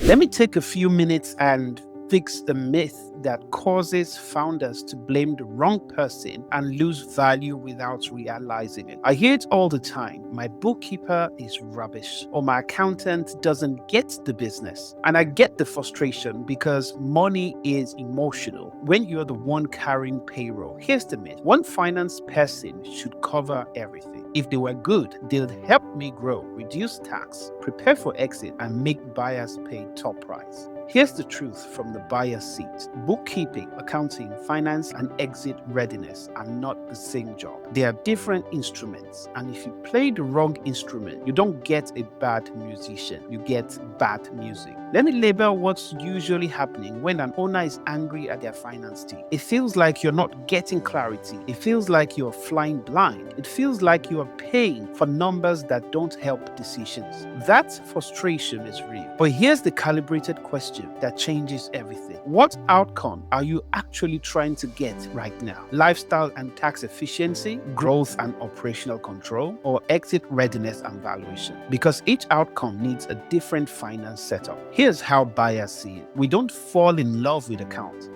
Let me take a few minutes and fix the myth that causes founders to blame the wrong person and lose value without realizing it. I hear it all the time. My bookkeeper is rubbish, or my accountant doesn't get the business. And I get the frustration because money is emotional when you're the one carrying payroll. Here's the myth: one finance person should cover everything. If they were good, they'd help me grow, reduce tax, prepare for exit, and make buyers pay top price. Here's the truth from the buyer's seat. Bookkeeping, accounting, finance, and exit readiness are not the same job. They are different instruments, and if you play the wrong instrument, you don't get a bad musician, you get bad music. Let me label what's usually happening when an owner is angry at their finance team. It feels like you're not getting clarity. It feels like you're flying blind. It feels like you are paying for numbers that don't help decisions. That frustration is real. But here's the calibrated question that changes everything. What outcome are you actually trying to get right now? Lifestyle and tax efficiency, growth and operational control, or exit readiness and valuation? Because each outcome needs a different finance setup. Here's how buyers see it. We don't fall in love with accounts.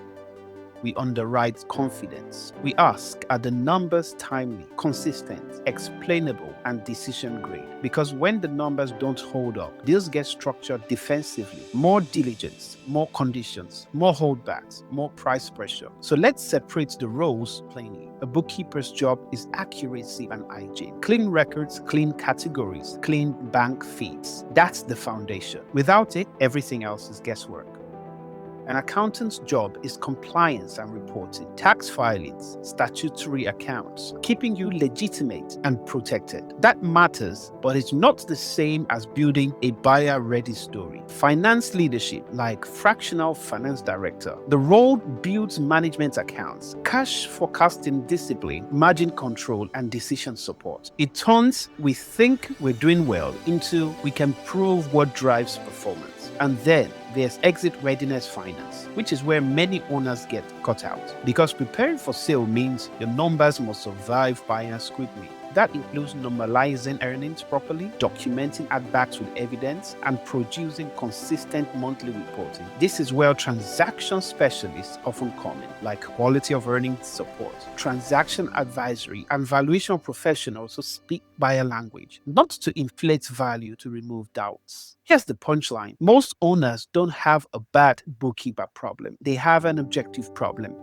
We underwrite confidence. We ask, are the numbers timely, consistent, explainable, and decision grade? Because when the numbers don't hold up, deals get structured defensively. More diligence, more conditions, more holdbacks, more price pressure. So let's separate the roles plainly. A bookkeeper's job is accuracy and hygiene. Clean records, clean categories, clean bank feeds. That's the foundation. Without it, everything else is guesswork. An accountant's job is compliance and reporting, tax filings, statutory accounts, keeping you legitimate and protected. That matters, but it's not the same as building a buyer-ready story. Finance leadership, like fractional finance director, the role builds management accounts, cash forecasting discipline, margin control, and decision support. It turns "we think we're doing well" into "we can prove what drives performance." And then there's exit readiness finance, which is where many owners get cut out. Because preparing for sale means your numbers must survive buyer scrutiny. That includes normalizing earnings properly, documenting add-backs with evidence, and producing consistent monthly reporting. This is where transaction specialists often come in, like quality of earnings support, transaction advisory, and valuation professionals who speak buyer language, not to inflate value, to remove doubts. Here's the punchline. Most owners don't have a bad bookkeeper problem. They have an objective problem.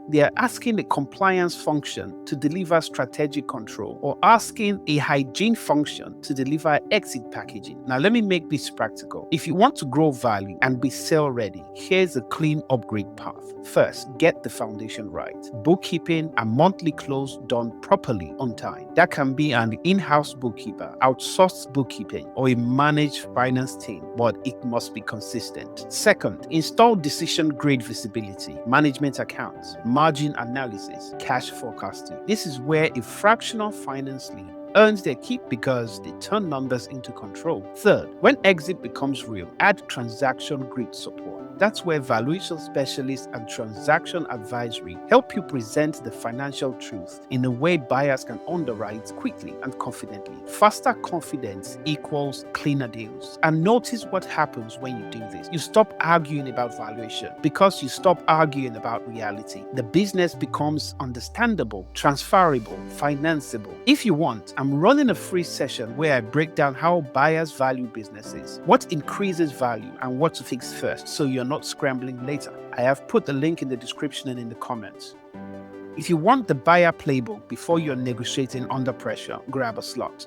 They are asking the compliance function to deliver strategic control, or asking a hygiene function to deliver exit packaging. Now, let me make this practical. If you want to grow value and be sale ready, here's a clean upgrade path. First, get the foundation right. Bookkeeping and monthly close done properly on time. That can be an in-house bookkeeper, outsourced bookkeeping, or a managed finance team, but it must be consistent. Second, install decision grade visibility, management accounts, margin analysis, cash forecasting. This is where a fractional finance lead earns their keep because they turn numbers into control. Third, when exit becomes real, add transaction grid support. That's where valuation specialists and transaction advisory help you present the financial truth in a way buyers can underwrite quickly and confidently. Faster confidence equals cleaner deals. And notice what happens when you do this. You stop arguing about valuation because you stop arguing about reality. The business becomes understandable, transferable, financeable. If you want, I'm running a free session where I break down how buyers value businesses, what increases value, and what to fix first, so you're not scrambling later. I have put the link in the description and in the comments. If you want the buyer playbook before you're negotiating under pressure, grab a slot.